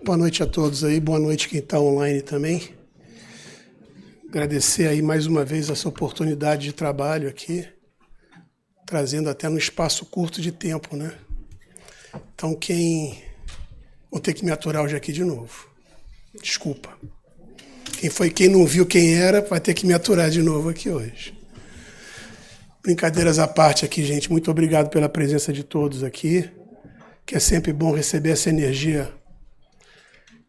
Boa noite a todos aí, boa noite quem está online também. Agradecer aí mais uma vez essa oportunidade de trabalho aqui, trazendo até num espaço curto de tempo, né? Então vou ter que me aturar hoje aqui de novo. Desculpa. Quem não viu quem era, vai ter que me aturar de novo aqui hoje. Brincadeiras à parte aqui, gente. Muito obrigado pela presença de todos aqui, que é sempre bom receber essa energia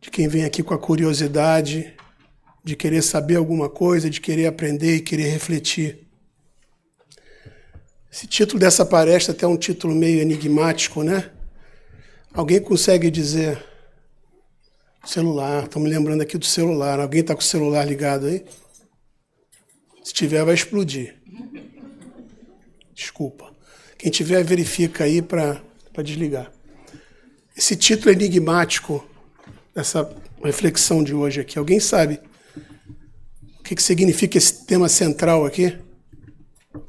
de quem vem aqui com a curiosidade de querer saber alguma coisa, de querer aprender e querer refletir. Esse título dessa palestra até é um título meio enigmático, né? Alguém consegue dizer... Celular, estou me lembrando aqui do celular. Alguém está com o celular ligado aí? Se tiver, vai explodir. Desculpa. Quem tiver, verifica aí para desligar. Esse título é enigmático, essa reflexão de hoje aqui. Alguém sabe o que significa esse tema central aqui? O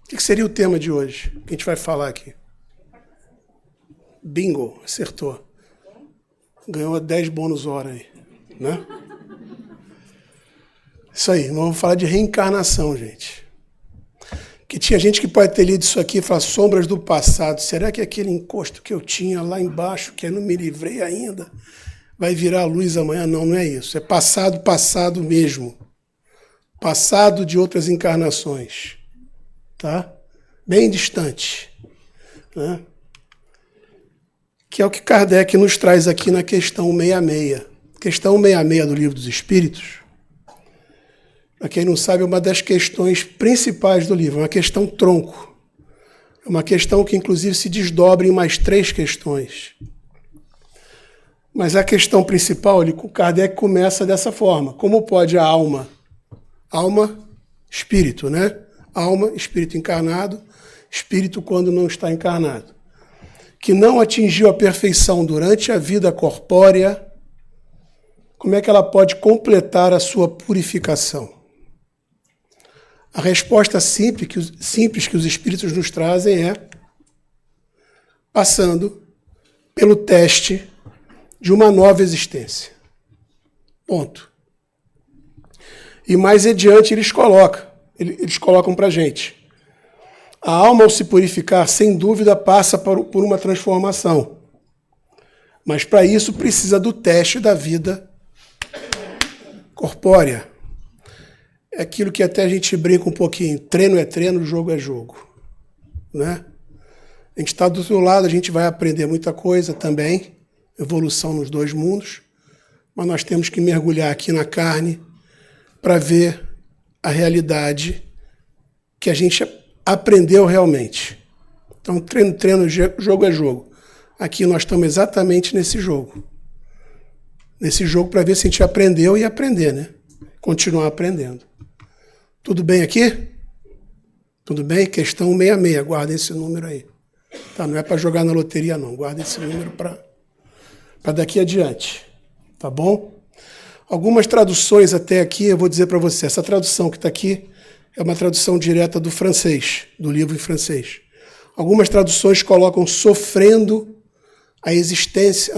que seria o tema de hoje que a gente vai falar aqui? Bingo, acertou. Ganhou 10 bônus hora aí, né? Isso aí, nós vamos falar de reencarnação, gente. Que tinha gente que pode ter lido isso aqui e falar sombras do passado. Será que aquele encosto que eu tinha lá embaixo, que eu não me livrei ainda, vai virar luz amanhã? Não, não é isso. É passado mesmo. Passado de outras encarnações. Tá? Bem distante. Né? Que é o que Kardec nos traz aqui na questão 66. Questão 66 do Livro dos Espíritos, para quem não sabe, é uma das questões principais do livro, é uma questão tronco. É uma questão que, inclusive, se desdobra em mais 3 questões. Mas a questão principal, Kardec começa dessa forma. Como pode a alma, espírito, né? Alma, espírito encarnado, espírito quando não está encarnado, que não atingiu a perfeição durante a vida corpórea, como é que ela pode completar a sua purificação? A resposta simples que os espíritos nos trazem é passando pelo teste de uma nova existência. Ponto. E mais adiante eles colocam para a gente. A alma, ao se purificar, sem dúvida, passa por uma transformação. Mas, para isso, precisa do teste da vida corpórea. É aquilo que até a gente brinca um pouquinho. Treino é treino, jogo é jogo. Né? A gente está do outro lado, a gente vai aprender muita coisa também. Evolução nos 2 mundos. Mas nós temos que mergulhar aqui na carne para ver a realidade que a gente aprendeu realmente. Então, treino, jogo é jogo. Aqui nós estamos exatamente nesse jogo. Nesse jogo para ver se a gente aprendeu e aprender, né? Continuar aprendendo. Tudo bem aqui? Tudo bem? Questão 66, guarda esse número aí. Tá, não é para jogar na loteria, não. Guarda esse número para daqui adiante. Tá bom? Algumas traduções até aqui, eu vou dizer para você. Essa tradução que está aqui é uma tradução direta do francês, do livro em francês. Algumas traduções colocam sofrendo a existência,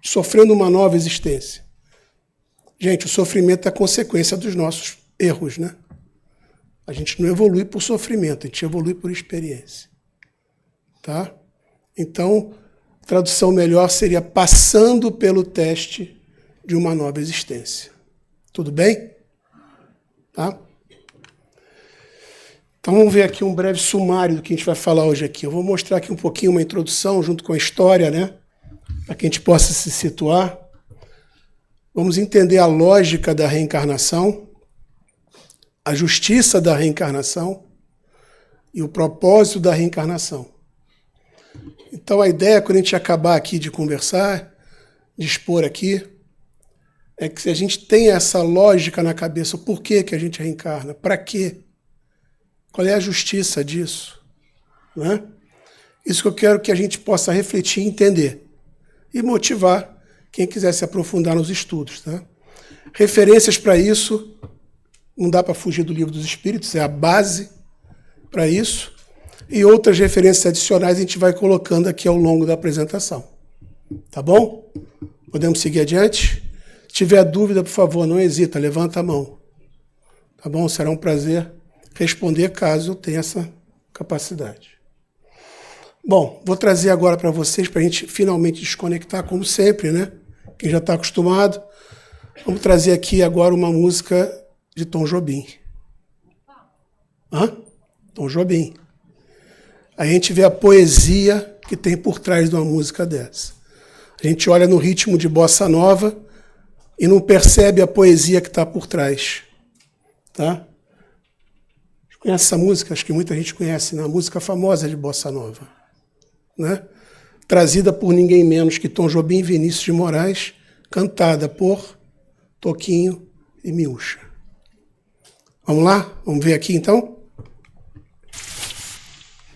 sofrendo uma nova existência. Gente, o sofrimento é consequência dos nossos erros, né? A gente não evolui por sofrimento, a gente evolui por experiência. Tá? Então, a tradução melhor seria passando pelo teste de uma nova existência. Tudo bem? Tá? Então, vamos ver aqui um breve sumário do que a gente vai falar hoje aqui. Eu vou mostrar aqui um pouquinho uma introdução junto com a história, né? Para que a gente possa se situar. Vamos entender a lógica da reencarnação, a justiça da reencarnação e o propósito da reencarnação. Então, a ideia, quando a gente acabar aqui de conversar, de expor aqui, é que se a gente tem essa lógica na cabeça, por que a gente reencarna? Para quê? Qual é a justiça disso? Né? Isso que eu quero que a gente possa refletir e entender. E motivar quem quiser se aprofundar nos estudos. Tá? Referências para isso, não dá para fugir do Livro dos Espíritos, é a base para isso. E outras referências adicionais a gente vai colocando aqui ao longo da apresentação. Tá bom? Podemos seguir adiante? Se tiver dúvida, por favor, não hesita, levanta a mão. Tá bom? Será um prazer responder caso eu tenha essa capacidade. Bom, vou trazer agora para vocês, para a gente finalmente desconectar, como sempre, né? Quem já está acostumado. Vamos trazer aqui agora uma música de Tom Jobim. Tom Jobim. A gente vê a poesia que tem por trás de uma música dessa. A gente olha no ritmo de bossa nova e não percebe a poesia que está por trás. Tá? Conhece essa música? Acho que muita gente conhece, né? A música famosa de bossa nova. Né? Trazida por ninguém menos que Tom Jobim e Vinícius de Moraes, cantada por Toquinho e Miúcha. Vamos lá? Vamos ver aqui então?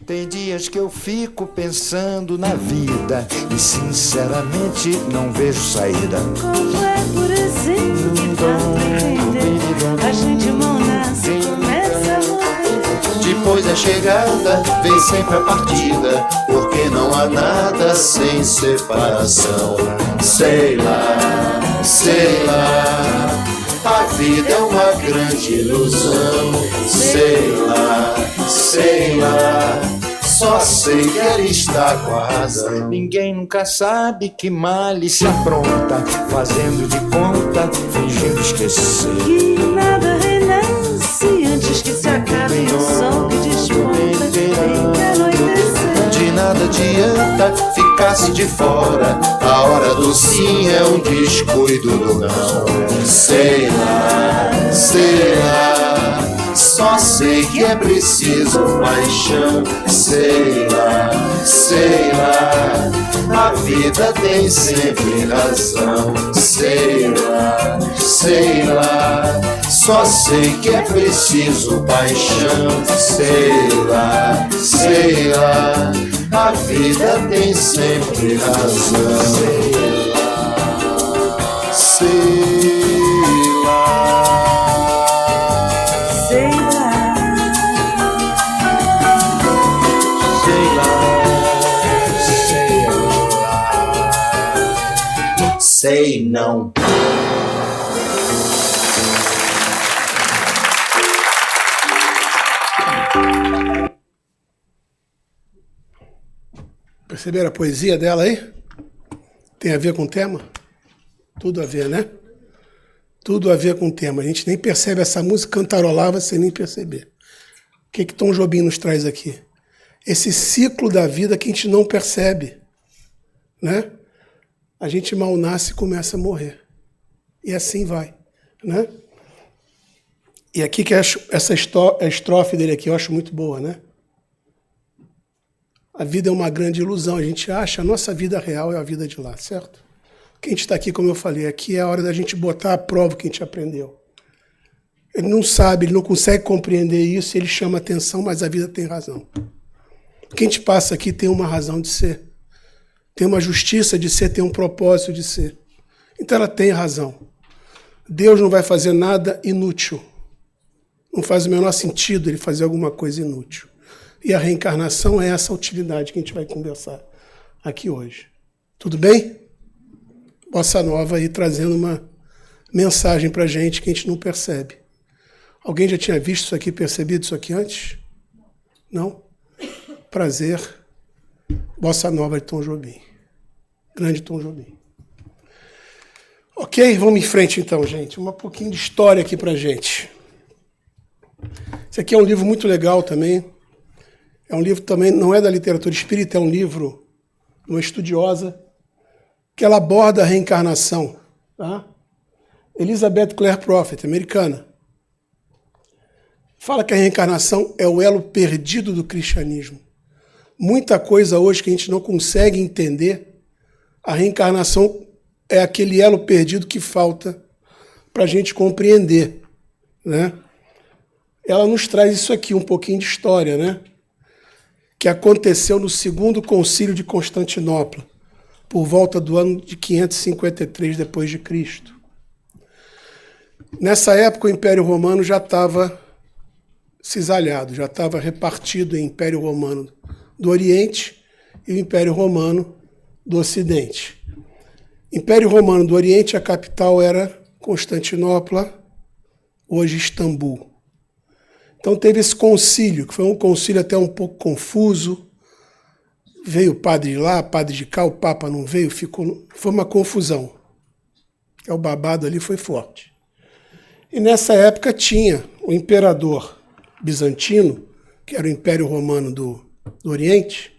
Tem dias que eu fico pensando na vida e sinceramente não vejo saída. Como é por exemplo que dá pra entender? A gente mal nasce e começa a morrer. Depois da chegada vem sempre a partida, porque não há nada sem separação. Sei lá, a vida é uma grande ilusão. Sei lá, só sei que ela está com a razão. Ninguém nunca sabe que male se apronta, fazendo de conta, fingindo esquecer. Que nada renasce antes que se acabe o sol que desponta tem que anoitecer. De nada adianta ficar-se de fora, a hora do sim é um descuido do não. Sei lá, só sei que é preciso paixão. Sei lá, a vida tem sempre razão. Sei lá, só sei que é preciso paixão. Sei lá, a vida tem sempre razão. Sei lá. Sei não. Perceberam a poesia dela aí? Tem a ver com o tema? Tudo a ver, né? Tudo a ver com o tema. A gente nem percebe essa música cantarolava sem nem perceber. O que Tom Jobim nos traz aqui? Esse ciclo da vida que a gente não percebe, né? A gente mal nasce e começa a morrer. E assim vai, né? E aqui que essa estrofe dele aqui eu acho muito boa, né? A vida é uma grande ilusão. A gente acha a nossa vida real é a vida de lá, certo? Que a gente está aqui, como eu falei, aqui é a hora da gente botar à prova o que a gente aprendeu. Ele não sabe, ele não consegue compreender isso, ele chama atenção, mas a vida tem razão. O que a gente passa aqui tem uma razão de ser. Tem uma justiça de ser, tem um propósito de ser. Então ela tem razão. Deus não vai fazer nada inútil. Não faz o menor sentido ele fazer alguma coisa inútil. E a reencarnação é essa utilidade que a gente vai conversar aqui hoje. Tudo bem? Bossa Nova aí trazendo uma mensagem para a gente que a gente não percebe. Alguém já tinha visto isso aqui, percebido isso aqui antes? Não? Prazer. Bossa Nova de Tom Jobim. Grande Tom Jobim. Ok, vamos em frente então, gente. Um pouquinho de história aqui pra gente. Esse aqui é um livro muito legal também. É um livro também, não é da literatura espírita, é um livro de uma estudiosa que ela aborda a reencarnação. Tá? Elizabeth Clare Prophet, americana. Fala que a reencarnação é o elo perdido do cristianismo. Muita coisa hoje que a gente não consegue entender, a reencarnação é aquele elo perdido que falta para a gente compreender, né? Ela nos traz isso aqui, um pouquinho de história, né? Que aconteceu no segundo concílio de Constantinopla, por volta do ano de 553 depois de Cristo. Nessa época o Império Romano já estava cisalhado, já estava repartido em Império Romano do Oriente e o Império Romano do Ocidente. Império Romano do Oriente, a capital era Constantinopla, hoje Istambul. Então teve esse concílio, que foi um concílio até um pouco confuso. Veio o padre de lá, padre de cá, o Papa não veio, foi uma confusão. O babado ali foi forte. E nessa época tinha o imperador bizantino, que era o Império Romano do Oriente,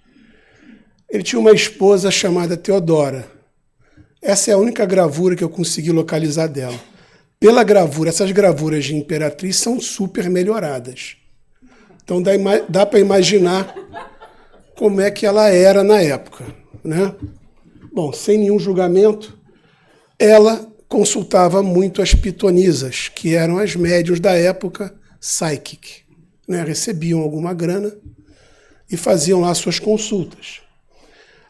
ele tinha uma esposa chamada Teodora. Essa é a única gravura que eu consegui localizar dela. Pela gravura, essas gravuras de imperatriz são super melhoradas. Então dá para imaginar como é que ela era na época, né? Bom, sem nenhum julgamento, ela consultava muito as pitonisas, que eram as médiuns da época, psychic, né? Recebiam alguma grana e faziam lá suas consultas.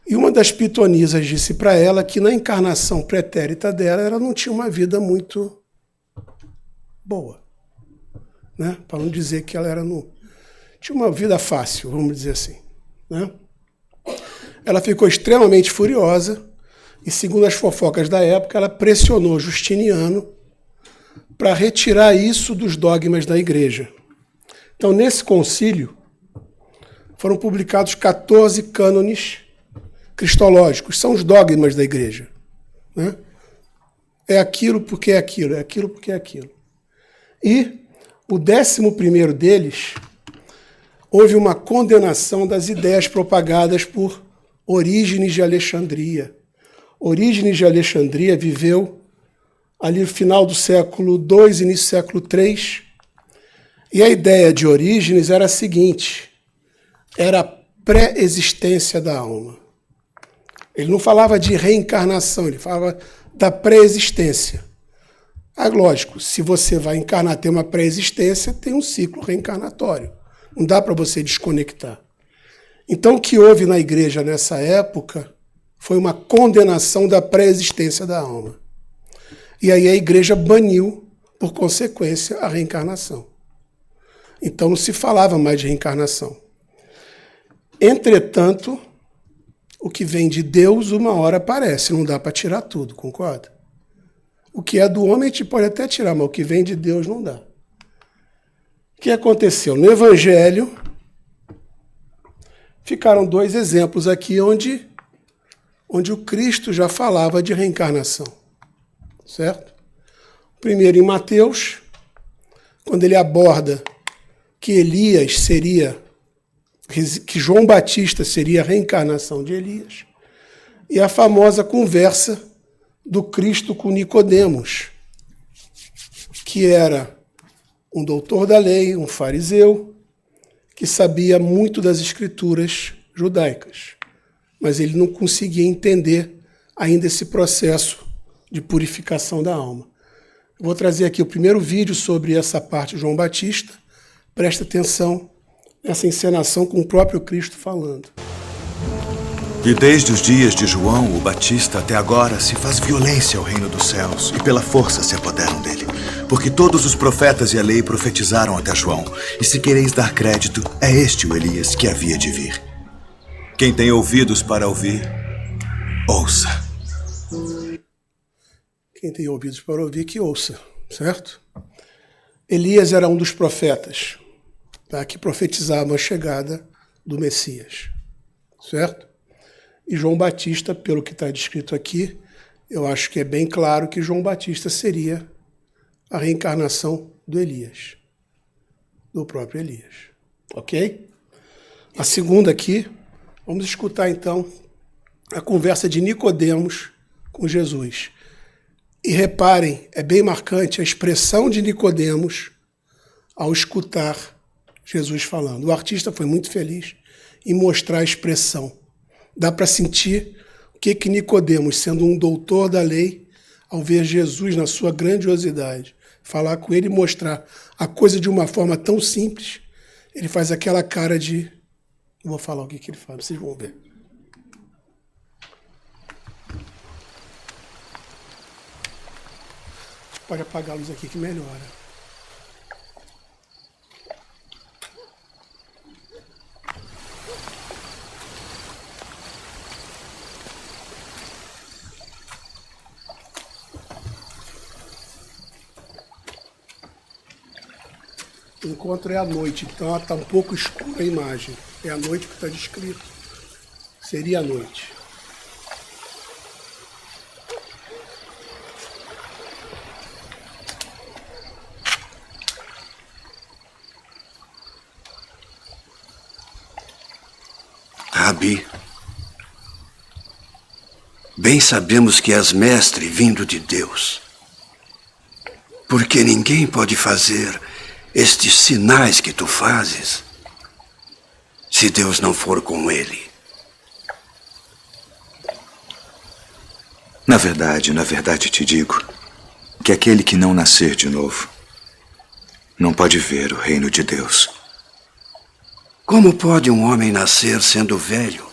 E uma das pitonisas disse para ela que na encarnação pretérita dela, ela não tinha uma vida muito boa, né? Para não dizer que ela tinha uma vida fácil, vamos dizer assim, né? Ela ficou extremamente furiosa e, segundo as fofocas da época, ela pressionou Justiniano para retirar isso dos dogmas da igreja. Então, nesse concílio, foram publicados 14 cânones cristológicos, são os dogmas da igreja, né? É aquilo porque é aquilo, é aquilo porque é aquilo. E o 11º deles, houve uma condenação das ideias propagadas por Orígenes de Alexandria. Orígenes de Alexandria viveu ali no final do século II, início do século III, e a ideia de Orígenes era a seguinte: era a pré-existência da alma. Ele não falava de reencarnação, ele falava da pré-existência. Ah, lógico, se você vai encarnar, ter uma pré-existência, tem um ciclo reencarnatório. Não dá para você desconectar. Então, o que houve na igreja nessa época foi uma condenação da pré-existência da alma. E aí a igreja baniu, por consequência, a reencarnação. Então, não se falava mais de reencarnação. Entretanto, o que vem de Deus, uma hora aparece. Não dá para tirar tudo, concorda? O que é do homem a gente pode até tirar, mas o que vem de Deus não dá. O que aconteceu? No Evangelho, ficaram 2 exemplos aqui onde o Cristo já falava de reencarnação. Certo? Primeiro em Mateus, quando ele aborda que Elias seria, que João Batista seria a reencarnação de Elias, e a famosa conversa do Cristo com Nicodemos, que era um doutor da lei, um fariseu, que sabia muito das escrituras judaicas, mas ele não conseguia entender ainda esse processo de purificação da alma. Eu vou trazer aqui o primeiro vídeo sobre essa parte de João Batista. Presta atenção nessa encenação com o próprio Cristo falando. E desde os dias de João o Batista até agora se faz violência ao reino dos céus e pela força se apoderam dele. Porque todos os profetas e a lei profetizaram até João. E se quereis dar crédito, é este o Elias que havia de vir. Quem tem ouvidos para ouvir, ouça. Quem tem ouvidos para ouvir, que ouça, certo? Elias era um dos profetas, tá, que profetizavam a chegada do Messias, certo? E João Batista, pelo que está descrito aqui, eu acho que é bem claro que João Batista seria a reencarnação do Elias, do próprio Elias, ok? A segunda aqui, vamos escutar então a conversa de Nicodemos com Jesus. E reparem, é bem marcante a expressão de Nicodemos ao escutar Jesus falando. O artista foi muito feliz em mostrar a expressão. Dá para sentir o que Nicodemos, sendo um doutor da lei, ao ver Jesus na sua grandiosidade, falar com ele e mostrar a coisa de uma forma tão simples, ele faz aquela cara de... Não vou falar o que ele fala, vocês vão ver. Pode apagar a luz aqui que melhora. O encontro é à noite, então está um pouco escura a imagem. É à noite que está descrito. Seria à noite. Rabi, bem sabemos que és mestre vindo de Deus, porque ninguém pode fazer estes sinais que tu fazes se Deus não for com ele. Na verdade te digo que aquele que não nascer de novo não pode ver o reino de Deus. Como pode um homem nascer sendo velho?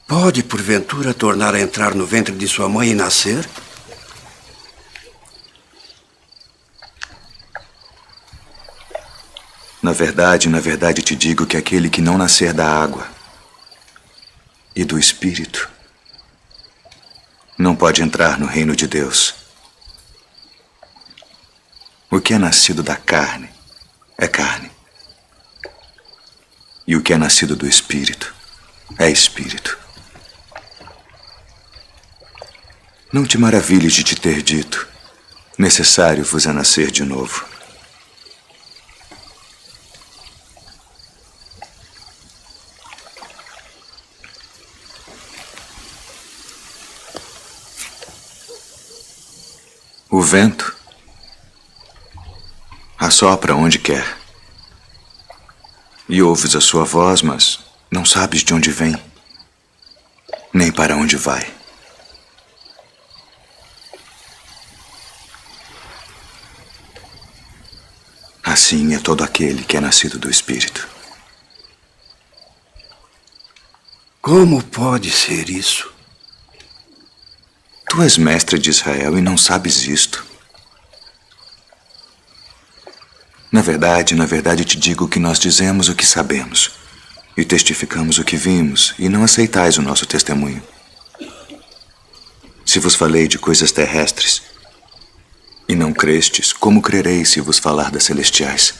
Pode, porventura, tornar a entrar no ventre de sua mãe e nascer? Na verdade te digo que aquele que não nascer da água e do Espírito não pode entrar no reino de Deus. O que é nascido da carne é carne. E o que é nascido do Espírito é Espírito. Não te maravilhes de te ter dito: necessário vos é nascer de novo. O vento assopra onde quer. E ouves a sua voz, mas não sabes de onde vem, nem para onde vai. Assim é todo aquele que é nascido do Espírito. Como pode ser isso? Tu és mestre de Israel e não sabes isto. Na verdade te digo que nós dizemos o que sabemos e testificamos o que vimos, e não aceitais o nosso testemunho. Se vos falei de coisas terrestres e não crestes, como crereis se vos falar das celestiais?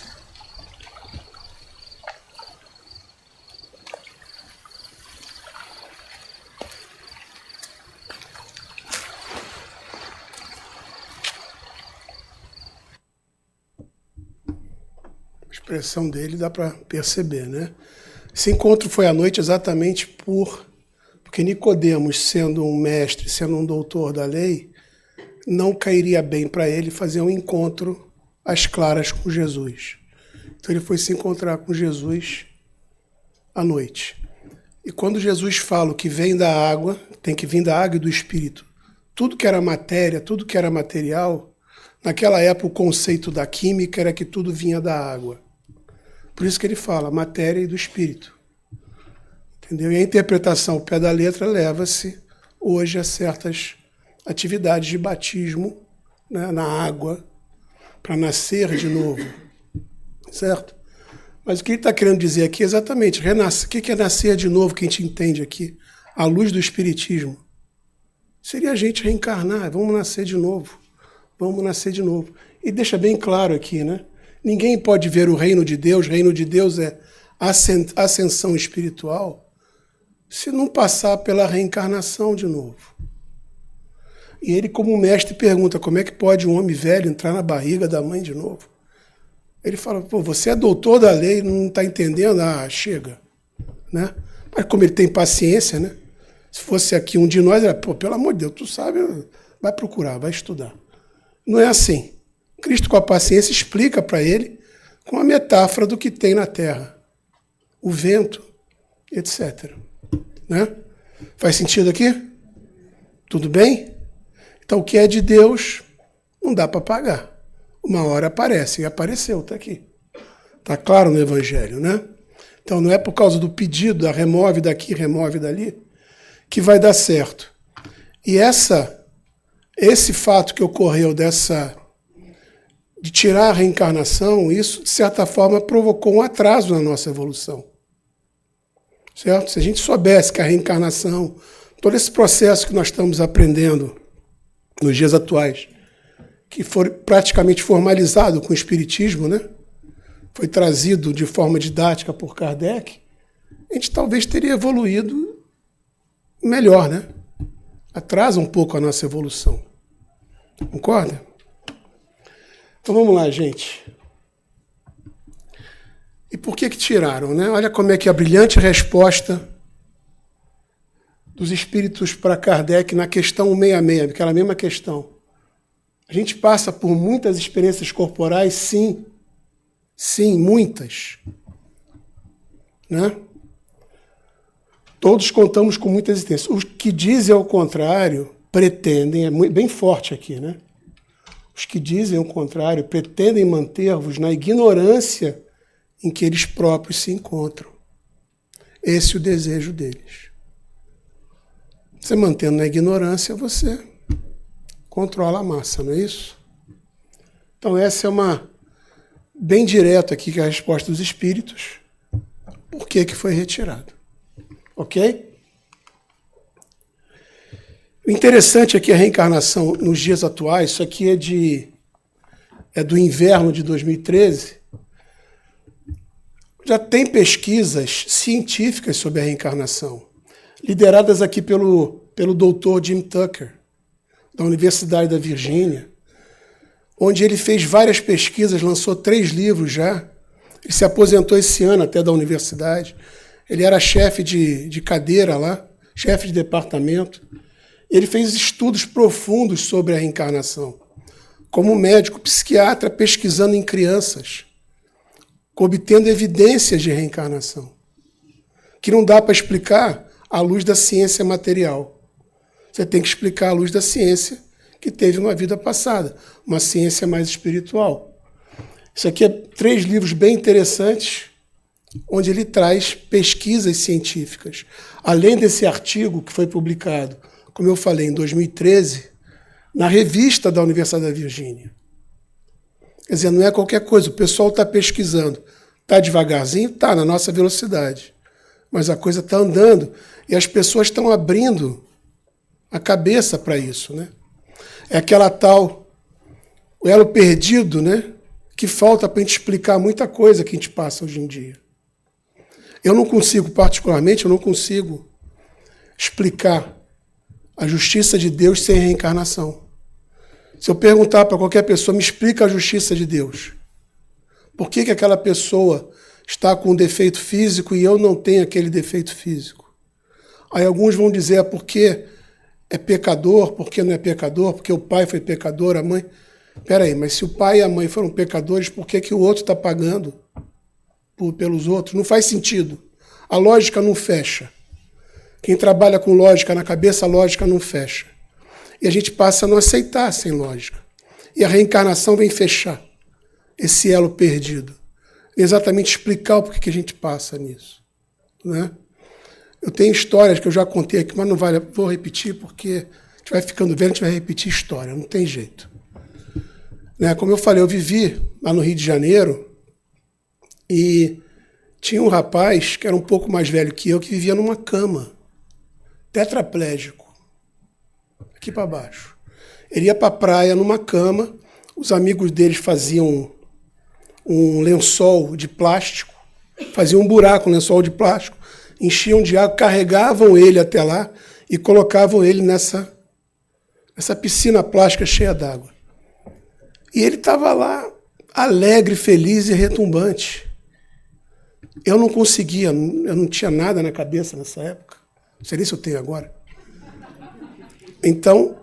A expressão dele dá para perceber, né? Esse encontro foi à noite exatamente porque Nicodemos, sendo um mestre, sendo um doutor da lei, não cairia bem para ele fazer um encontro às claras com Jesus. Então ele foi se encontrar com Jesus à noite. E quando Jesus fala o que vem da água, tem que vir da água e do Espírito. Tudo que era matéria, tudo que era material, naquela época o conceito da química era que tudo vinha da água. Por isso que ele fala matéria e do Espírito. Entendeu? E a interpretação ao pé da letra leva-se hoje a certas atividades de batismo, né, na água, para nascer de novo. Certo? Mas o que ele está querendo dizer aqui é exatamente, o que é nascer de novo, que a gente entende aqui, à luz do Espiritismo? Seria a gente reencarnar, vamos nascer de novo. Vamos nascer de novo. E deixa bem claro aqui, né? Ninguém pode ver o reino de Deus é ascensão espiritual, se não passar pela reencarnação de novo. E ele, como mestre, pergunta, como é que pode um homem velho entrar na barriga da mãe de novo? Ele fala, pô, você é doutor da lei, não está entendendo? Ah, chega. Né? Mas como ele tem paciência, né? Se fosse aqui um de nós, era, pô, pelo amor de Deus, tu sabe, vai procurar, vai estudar. Não é assim. Cristo, com a paciência, explica para ele com a metáfora do que tem na terra. O vento, etc. Né? Faz sentido aqui? Tudo bem? Então, o que é de Deus, não dá para pagar. Uma hora aparece, e apareceu, está aqui. Está claro no Evangelho, né? Então, não é por causa do pedido, da remove daqui, remove dali, que vai dar certo. E esse fato que ocorreu de tirar a reencarnação, isso, de certa forma, provocou um atraso na nossa evolução. Certo? Se a gente soubesse que a reencarnação, todo esse processo que nós estamos aprendendo nos dias atuais, que foi praticamente formalizado com o Espiritismo, né? Foi trazido de forma didática por Kardec, a gente talvez teria evoluído melhor, né? Atrasa um pouco a nossa evolução. Concorda? Então vamos lá, gente. E por que tiraram, né? Olha como é que a brilhante resposta dos espíritos para Kardec na questão 166, aquela mesma questão. A gente passa por muitas experiências corporais, sim. Sim, muitas. Né? Todos contamos com muitas existências. Os que dizem ao contrário pretendem, é bem forte aqui, né? Os que dizem o contrário pretendem manter-vos na ignorância em que eles próprios se encontram. Esse é o desejo deles. Você mantendo na ignorância, você controla a massa, não é isso? Então essa é uma bem direta aqui, que é a resposta dos espíritos. Por que foi retirado? Ok? O interessante é que a reencarnação nos dias atuais, isso aqui é do inverno de 2013, já tem pesquisas científicas sobre a reencarnação, lideradas aqui pelo doutor Jim Tucker, da Universidade da Virgínia, onde ele fez várias pesquisas, lançou 3 livros já. Ele se aposentou esse ano até da universidade. Ele era chefe de cadeira lá, chefe de departamento. Ele fez estudos profundos sobre a reencarnação, como médico psiquiatra pesquisando em crianças, obtendo evidências de reencarnação, que não dá para explicar à luz da ciência material. Você tem que explicar à luz da ciência que teve uma vida passada, uma ciência mais espiritual. Isso aqui é 3 livros bem interessantes, onde ele traz pesquisas científicas. Além desse artigo que foi publicado, como eu falei, em 2013, na revista da Universidade da Virgínia. Quer dizer, não é qualquer coisa, o pessoal está pesquisando. Está devagarzinho? Está, na nossa velocidade. Mas a coisa está andando e as pessoas estão abrindo a cabeça para isso, né? É aquela tal, o elo perdido, né? Que falta para a gente explicar muita coisa que a gente passa hoje em dia. Eu não consigo, particularmente, explicar a justiça de Deus sem reencarnação. Se eu perguntar para qualquer pessoa, me explica a justiça de Deus. Por que aquela pessoa está com um defeito físico e eu não tenho aquele defeito físico? Aí alguns vão dizer, é porque é pecador, porque não é pecador, porque o pai foi pecador, a mãe... Espera aí, mas se o pai e a mãe foram pecadores, por que o outro está pagando pelos outros? Não faz sentido. A lógica não fecha. Quem trabalha com lógica na cabeça, a lógica não fecha. E a gente passa a não aceitar sem lógica. E a reencarnação vem fechar esse elo perdido. Exatamente explicar o porquê que a gente passa nisso. Né? Eu tenho histórias que eu já contei aqui, mas não vale, vou repetir, porque a gente vai ficando velho, a gente vai repetir história, não tem jeito. Né? Como eu falei, eu vivi lá no Rio de Janeiro e tinha um rapaz que era um pouco mais velho que eu, que vivia numa cama, tetraplégico, aqui para baixo. Ele ia para a praia numa cama, os amigos deles faziam um lençol de plástico, faziam um buraco, um lençol de plástico, enchiam de água, carregavam ele até lá e colocavam ele nessa piscina plástica cheia d'água. E ele estava lá, alegre, feliz e retumbante. Eu não conseguia, eu não tinha nada na cabeça nessa época. Não sei nem se eu tenho agora. Então,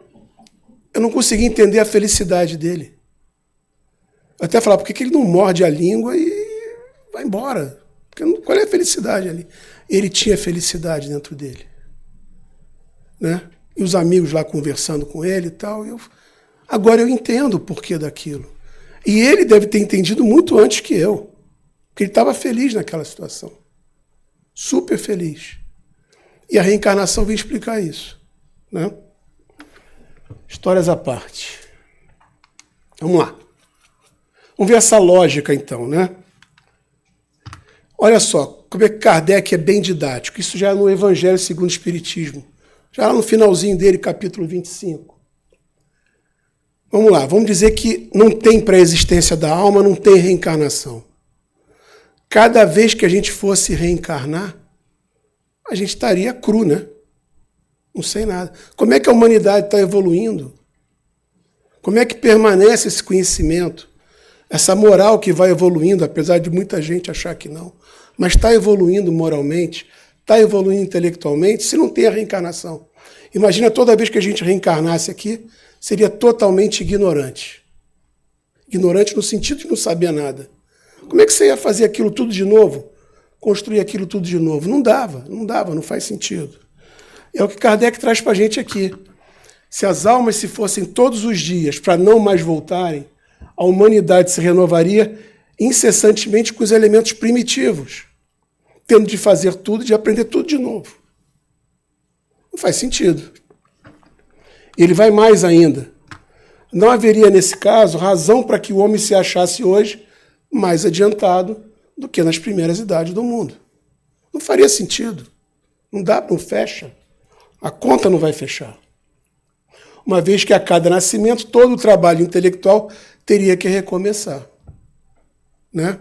eu não conseguia entender a felicidade dele. Eu até falava, por que ele não morde a língua e vai embora? Qual é a felicidade ali? Ele tinha felicidade dentro dele. Né? E os amigos lá conversando com ele e tal. Agora eu entendo o porquê daquilo. E ele deve ter entendido muito antes que eu. Porque ele estava feliz naquela situação. Super feliz. E a reencarnação vem explicar isso. Né? Histórias à parte. Vamos lá. Vamos ver essa lógica, então, né? Olha só, como é que Kardec é bem didático. Isso já é no Evangelho segundo o Espiritismo. Já lá no finalzinho dele, capítulo 25. Vamos lá, vamos dizer que não tem pré-existência da alma, não tem reencarnação. Cada vez que a gente fosse reencarnar, a gente estaria cru, né? Não sei nada. Como é que a humanidade está evoluindo? Como é que permanece esse conhecimento? Essa moral que vai evoluindo, apesar de muita gente achar que não. Mas está evoluindo moralmente, está evoluindo intelectualmente, se não tem a reencarnação. Imagina toda vez que a gente reencarnasse aqui, seria totalmente ignorante. Ignorante no sentido de não saber nada. Como é que você ia fazer aquilo tudo de novo? Construir aquilo tudo de novo? Não dava, não faz sentido. É o que Kardec traz para a gente aqui. Se as almas se fossem todos os dias para não mais voltarem, a humanidade se renovaria incessantemente com os elementos primitivos, tendo de fazer tudo, de aprender tudo de novo. Não faz sentido. Ele vai mais ainda. Não haveria, nesse caso, razão para que o homem se achasse hoje mais adiantado do que nas primeiras idades do mundo. Não faria sentido. Não dá, não fecha. A conta não vai fechar. Uma vez que a cada nascimento, todo o trabalho intelectual teria que recomeçar. Né?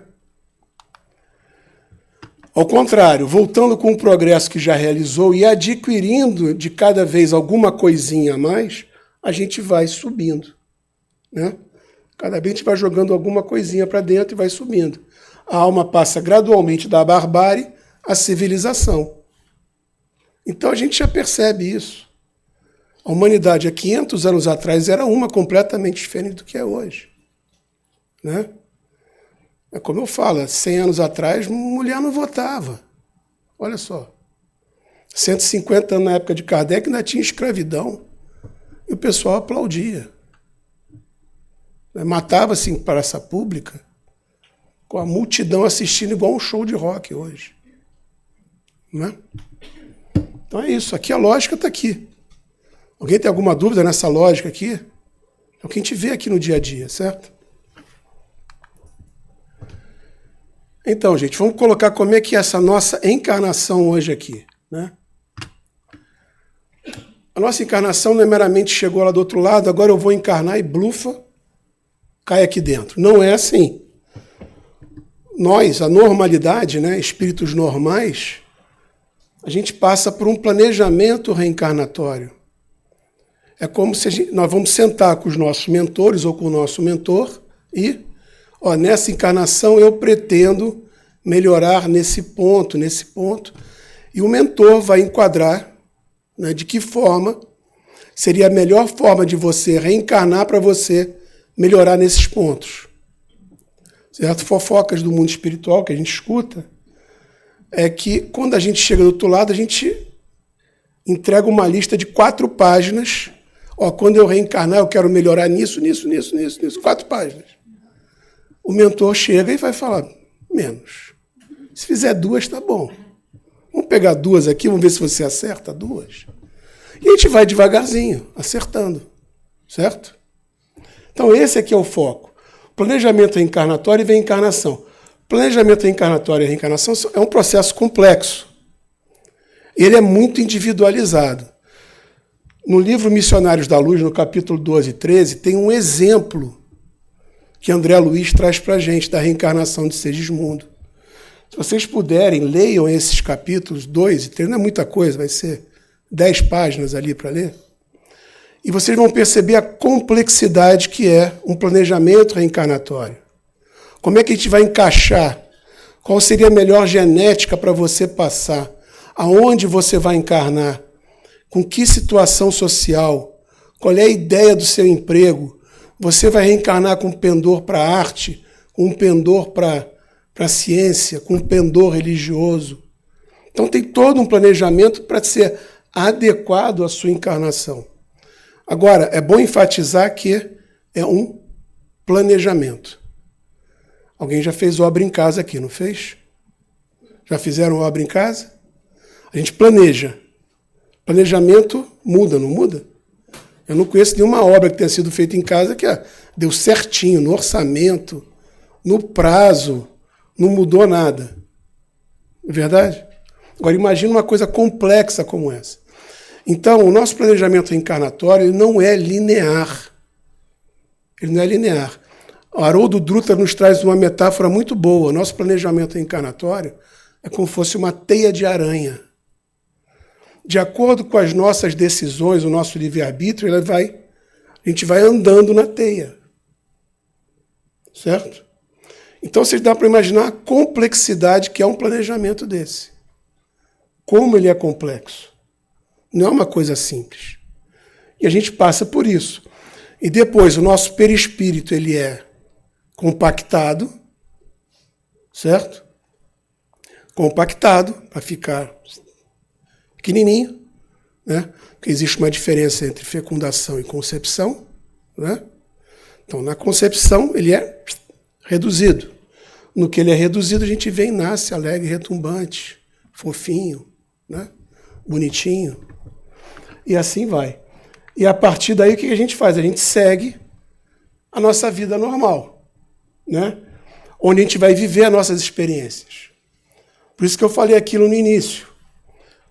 Ao contrário, voltando com o progresso que já realizou e adquirindo de cada vez alguma coisinha a mais, a gente vai subindo. Né? Cada vez a gente vai jogando alguma coisinha para dentro e vai subindo. A alma passa gradualmente da barbárie à civilização. Então a gente já percebe isso. A humanidade há 500 anos atrás era uma completamente diferente do que é hoje. Né? É como eu falo, 100 anos atrás, mulher não votava. Olha só. 150 anos na época de Kardec ainda tinha escravidão. E o pessoal aplaudia. Matava-se em praça pública, com a multidão assistindo igual um show de rock hoje. Né? Então é isso. Aqui a lógica está aqui. Alguém tem alguma dúvida nessa lógica aqui? É o que a gente vê aqui no dia a dia, certo? Então, gente, vamos colocar como é que é essa nossa encarnação hoje aqui. Né? A nossa encarnação não é meramente chegou lá do outro lado, agora eu vou encarnar e blufa, cai aqui dentro. Não é assim. Nós, a normalidade, né, espíritos normais, a gente passa por um planejamento reencarnatório. É como se nós vamos sentar com os nossos mentores ou com o nosso mentor e, nessa encarnação eu pretendo melhorar nesse ponto, e o mentor vai enquadrar, né, de que forma seria a melhor forma de você reencarnar para você melhorar nesses pontos. Certo? Fofocas do mundo espiritual que a gente escuta é que quando a gente chega do outro lado, a gente entrega uma lista de 4 páginas. Quando eu reencarnar, eu quero melhorar nisso, 4 páginas. O mentor chega e vai falar, menos. Se fizer 2, tá bom. Vamos pegar 2 aqui, vamos ver se você acerta 2. E a gente vai devagarzinho, acertando. Certo? Então esse aqui é o foco. Planejamento reencarnatório e reencarnação. Planejamento reencarnatório e reencarnação é um processo complexo. Ele é muito individualizado. No livro Missionários da Luz, no capítulo 12 e 13, tem um exemplo que André Luiz traz para a gente da reencarnação de Segismundo. Se vocês puderem, leiam esses capítulos 2 e 13, não é muita coisa, vai ser 10 páginas ali para ler. E vocês vão perceber a complexidade que é um planejamento reencarnatório. Como é que a gente vai encaixar? Qual seria a melhor genética para você passar? Aonde você vai encarnar? Com que situação social? Qual é a ideia do seu emprego? Você vai reencarnar com um pendor para a arte, com um pendor para a ciência, com um pendor religioso. Então tem todo um planejamento para ser adequado à sua encarnação. Agora, é bom enfatizar que é um planejamento. Alguém já fez obra em casa aqui, não fez? Já fizeram obra em casa? A gente planeja. Planejamento muda, não muda? Eu não conheço nenhuma obra que tenha sido feita em casa que deu certinho, no orçamento, no prazo, não mudou nada. Não é verdade? Agora, imagina uma coisa complexa como essa. Então, o nosso planejamento reencarnatório não é linear. Ele não é linear. O Haroldo Dutra nos traz uma metáfora muito boa. O nosso planejamento encarnatório é como se fosse uma teia de aranha. De acordo com as nossas decisões, o nosso livre-arbítrio, a gente vai andando na teia. Certo? Então, vocês dá para imaginar a complexidade que é um planejamento desse. Como ele é complexo. Não é uma coisa simples. E a gente passa por isso. E depois, o nosso perispírito, ele é compactado, certo? Compactado, para ficar pequenininho, né? Porque existe uma diferença entre fecundação e concepção, né? Então, na concepção, ele é reduzido. No que ele é reduzido, a gente vem, nasce alegre, retumbante, fofinho, né? Bonitinho. E assim vai. E a partir daí, o que a gente faz? A gente segue a nossa vida normal, né? Onde a gente vai viver as nossas experiências. Por isso que eu falei aquilo no início,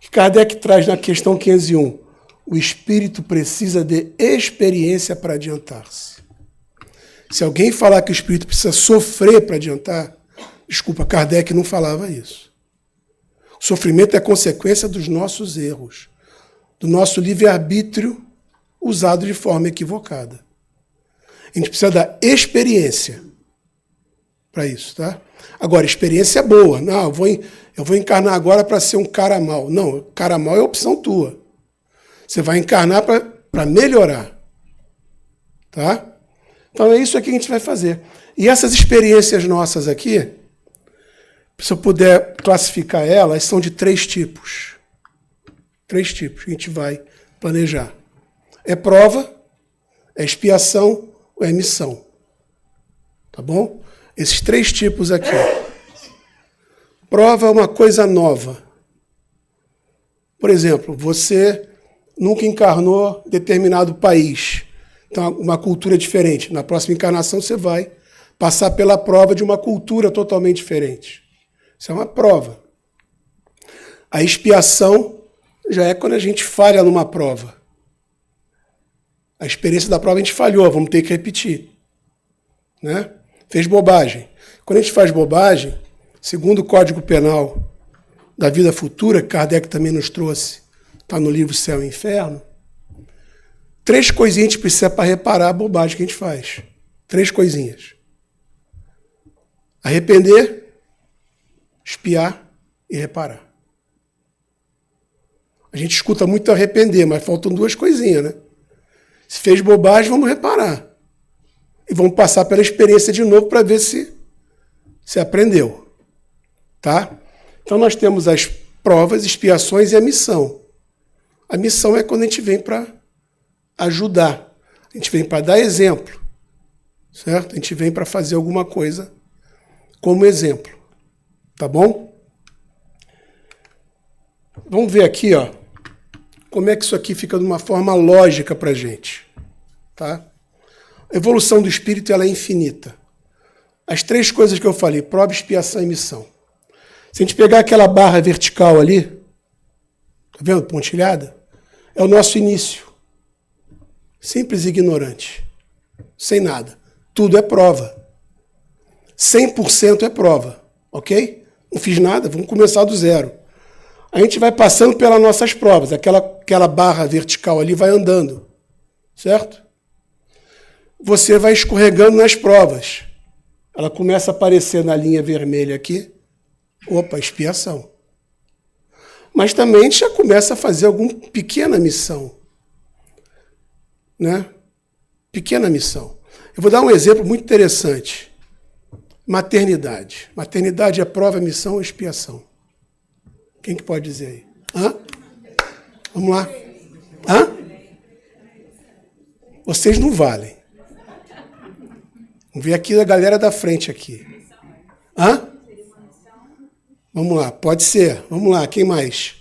que Kardec traz na questão 501, o espírito precisa de experiência para adiantar-se. Se alguém falar que o espírito precisa sofrer para adiantar, desculpa, Kardec não falava isso. O sofrimento é consequência dos nossos erros, do nosso livre-arbítrio usado de forma equivocada. A gente precisa da experiência para isso, tá? Agora, experiência boa. Não, eu vou encarnar agora para ser um cara mau. Não, cara mau é opção tua. Você vai encarnar para melhorar. Tá? Então é isso aqui que a gente vai fazer. E essas experiências nossas aqui, se eu puder classificar elas, são de 3 tipos. 3 tipos que a gente vai planejar. É prova, é expiação ou é missão. Tá bom? Esses 3 tipos aqui. Prova é uma coisa nova. Por exemplo, você nunca encarnou em determinado país. Então, uma cultura diferente. Na próxima encarnação, você vai passar pela prova de uma cultura totalmente diferente. Isso é uma prova. A expiação já é quando a gente falha numa prova. A experiência da prova a gente falhou, vamos ter que repetir. Né? Fez bobagem. Quando a gente faz bobagem, segundo o Código Penal da Vida Futura, que Kardec também nos trouxe, está no livro Céu e Inferno, 3 coisinhas a gente precisa para reparar a bobagem que a gente faz. 3 coisinhas. Arrepender, expiar e reparar. A gente escuta muito arrepender, mas faltam 2 coisinhas, né? Se fez bobagem, vamos reparar. E vamos passar pela experiência de novo para ver se aprendeu. Tá? Então nós temos as provas, expiações e a missão. A missão é quando a gente vem para ajudar. A gente vem para dar exemplo. Certo? A gente vem para fazer alguma coisa como exemplo. Tá bom? Vamos ver aqui, ó, como é que isso aqui fica de uma forma lógica para a gente. Tá? A evolução do espírito ela é infinita. As 3 coisas que eu falei, prova, expiação e missão. Se a gente pegar aquela barra vertical ali, tá vendo, pontilhada? É o nosso início. Simples e ignorante. Sem nada. Tudo é prova. 100% é prova. Ok? Não fiz nada, vamos começar do zero. A gente vai passando pelas nossas provas. Aquela barra vertical ali vai andando. Certo? Você vai escorregando nas provas. Ela começa a aparecer na linha vermelha aqui. Opa, expiação. Mas também a gente já começa a fazer alguma pequena missão. Né? Pequena missão. Eu vou dar um exemplo muito interessante. Maternidade. Maternidade é prova, missão ou expiação? Quem que pode dizer aí? Hã? Vamos lá. Hã? Vocês não valem. Vamos ver aqui a galera da frente aqui. Hã? Vamos lá, pode ser. Vamos lá, quem mais?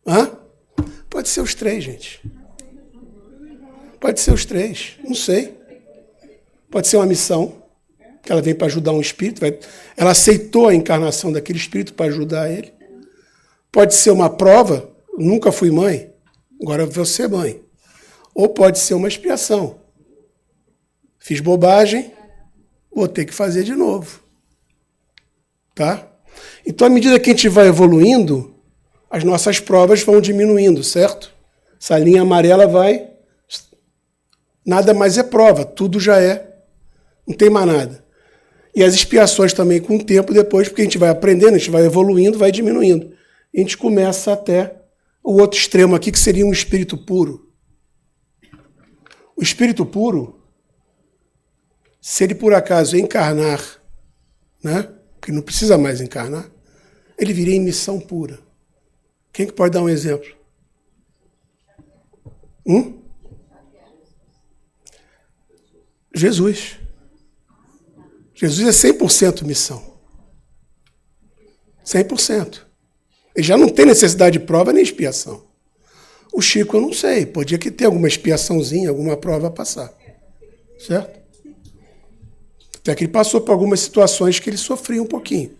Hã? Pode ser os 3, gente. Pode ser os 3, não sei. Pode ser uma missão, que ela vem para ajudar um espírito. Ela aceitou a encarnação daquele espírito para ajudar ele. Pode ser uma prova, nunca fui mãe, agora eu vou ser mãe. Ou pode ser uma expiação. Fiz bobagem, vou ter que fazer de novo. Tá? Então, à medida que a gente vai evoluindo, as nossas provas vão diminuindo, certo? Essa linha amarela vai... Nada mais é prova, tudo já é. Não tem mais nada. E as expiações também com o tempo depois, porque a gente vai aprendendo, a gente vai evoluindo, vai diminuindo. E a gente começa até o outro extremo aqui, que seria um espírito puro. O espírito puro, se ele por acaso encarnar, né? Porque não precisa mais encarnar, ele viria em missão pura. Quem que pode dar um exemplo? Jesus. Jesus é 100% missão. 100%. Ele já não tem necessidade de prova nem expiação. O Chico, eu não sei. Podia que ter alguma expiaçãozinha, alguma prova a passar. Certo? Até que ele passou por algumas situações que ele sofria um pouquinho.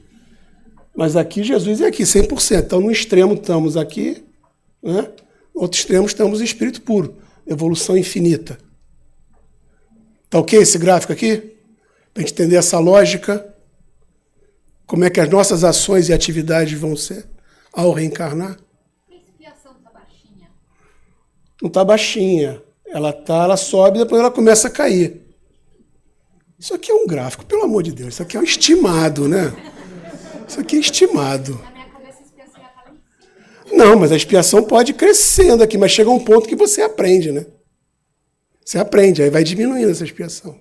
Mas aqui, Jesus é aqui, 100%. Então, no extremo estamos aqui, né? No outro extremo estamos em espírito puro. Evolução infinita. Tá ok esse gráfico aqui? Para a gente entender essa lógica, como é que as nossas ações e atividades vão ser ao reencarnar. A expiação está baixinha? Não está baixinha. Ela sobe e depois ela começa a cair. Isso aqui é um gráfico, pelo amor de Deus. Isso aqui é um estimado, né? Isso aqui é estimado. Na minha cabeça a expiação já está lá em cima. Não, mas a expiação pode ir crescendo aqui, mas chega um ponto que você aprende, né? Você aprende, aí vai diminuindo essa expiação.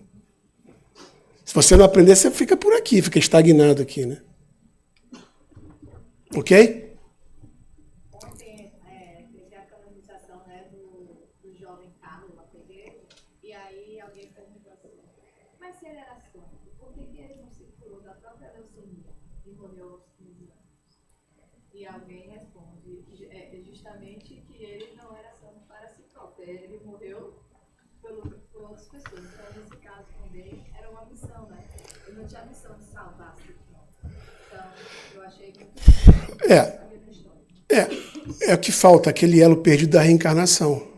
Se você não aprender, você fica por aqui, fica estagnado aqui, né? Ok? Ontem teve a canonização, né, do jovem Carlos na TV, e aí alguém perguntou assim, mas se ele era santo, por que ele não se curou da própria leucemia e morreu aos 15 anos? E alguém responde justamente que ele não era santo para si próprio, ele morreu por outras pessoas. Então, nesse caso também, era uma missão, né? Ele não tinha a missão de salvar a si próprio. Então, eu achei muito... É o que falta, aquele elo perdido da reencarnação.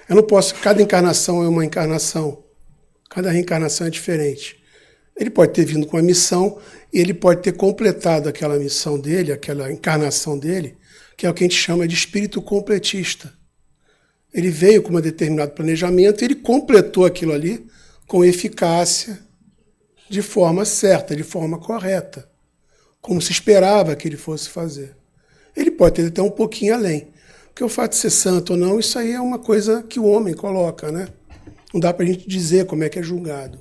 Eu não posso... Cada encarnação é uma encarnação. Cada reencarnação é diferente. Ele pode ter vindo com a missão e ele pode ter completado aquela missão dele, aquela encarnação dele, que é o que a gente chama de espírito completista. Ele veio com um determinado planejamento e ele completou aquilo ali com eficácia, de forma certa, de forma correta, como se esperava que ele fosse fazer. Ele pode ter até um pouquinho além. Porque o fato de ser santo ou não, isso aí é uma coisa que o homem coloca, né? Não dá para a gente dizer como é que é julgado.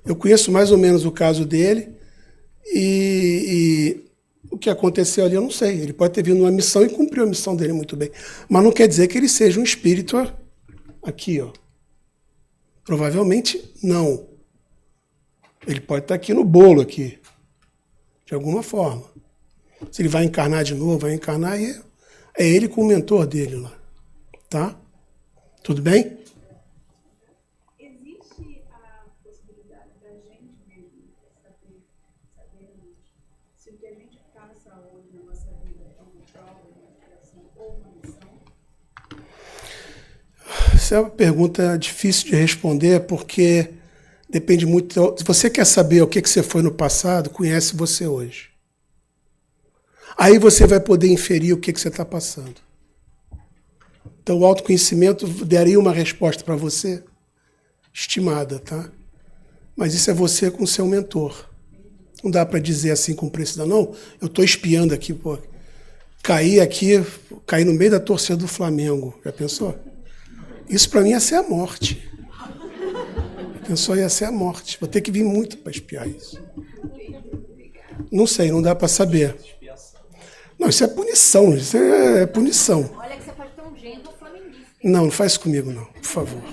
Eu conheço mais ou menos o caso dele e o que aconteceu ali eu não sei. Ele pode ter vindo numa missão e cumpriu a missão dele muito bem. Mas não quer dizer que ele seja um espírito aqui, ó. Provavelmente não. Ele pode estar aqui no bolo, aqui, de alguma forma. Se ele vai encarnar de novo, vai encarnar, e é ele com o mentor dele lá. Tá? Tudo bem? Existe a possibilidade da gente mesmo saber se o que a gente passa hoje na nossa vida é uma prova, uma criação ou uma missão? Essa é uma pergunta difícil de responder, porque depende muito... Se você quer saber o que você foi no passado, conhece você hoje. Aí você vai poder inferir o que você está passando. Então, o autoconhecimento daria uma resposta para você estimada, tá? Mas isso é você com o seu mentor. Não dá para dizer assim com precisão, não, eu estou espiando aqui, pô. Caí no meio da torcida do Flamengo. Já pensou? Isso para mim ia ser a morte. Já pensou? Ia ser a morte. Vou ter que vir muito para espiar isso. Não sei, não dá para saber. Não, isso é punição, isso é punição. Olha que você pode ter um gênio flamenguista. Não faz comigo não, por favor.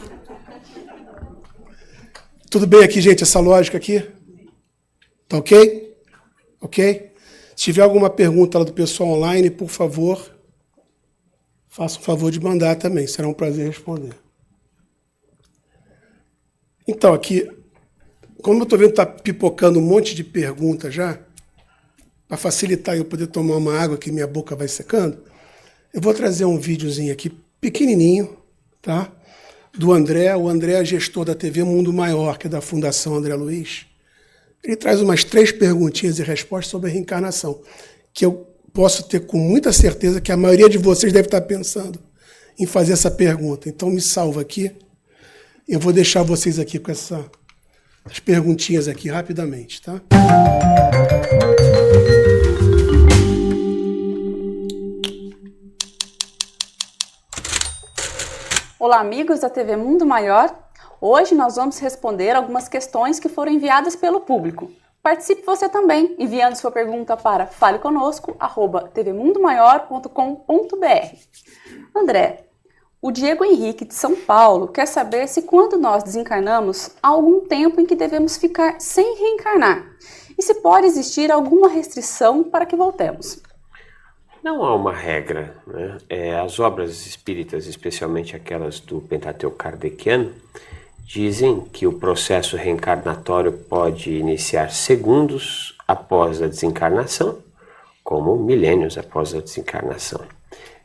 Tudo bem aqui, gente, essa lógica aqui? Tá ok? Ok? Se tiver alguma pergunta lá do pessoal online, por favor, faça o favor de mandar também, será um prazer responder. Então, aqui, como eu estou vendo que está pipocando um monte de perguntas já, para facilitar eu poder tomar uma água que minha boca vai secando, eu vou trazer um videozinho aqui, pequenininho, tá? do André. O André é gestor da TV Mundo Maior, que é da Fundação André Luiz. Ele traz umas 3 perguntinhas e respostas sobre a reencarnação, que eu posso ter com muita certeza que a maioria de vocês deve estar pensando em fazer essa pergunta. Então, me salva aqui. Eu vou deixar vocês aqui com as perguntinhas aqui rapidamente, tá? Olá, amigos da TV Mundo Maior. Hoje nós vamos responder algumas questões que foram enviadas pelo público. Participe você também, enviando sua pergunta para faleconosco@tvmundomaior.com.br. André, o Diego Henrique de São Paulo quer saber se quando nós desencarnamos, há algum tempo em que devemos ficar sem reencarnar e se pode existir alguma restrição para que voltemos. Não há uma regra, né? As obras espíritas, especialmente aquelas do Pentateuco kardeciano, dizem que o processo reencarnatório pode iniciar segundos após a desencarnação, como milênios após a desencarnação.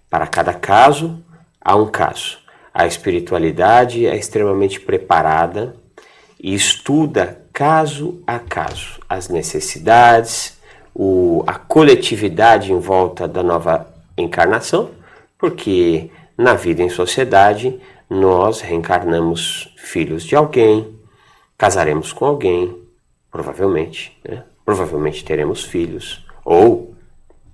Para cada caso, há um caso. A espiritualidade é extremamente preparada e estuda caso a caso as necessidades, a coletividade em volta da nova encarnação, porque na vida em sociedade nós reencarnamos filhos de alguém, casaremos com alguém, provavelmente, né? Provavelmente teremos filhos, ou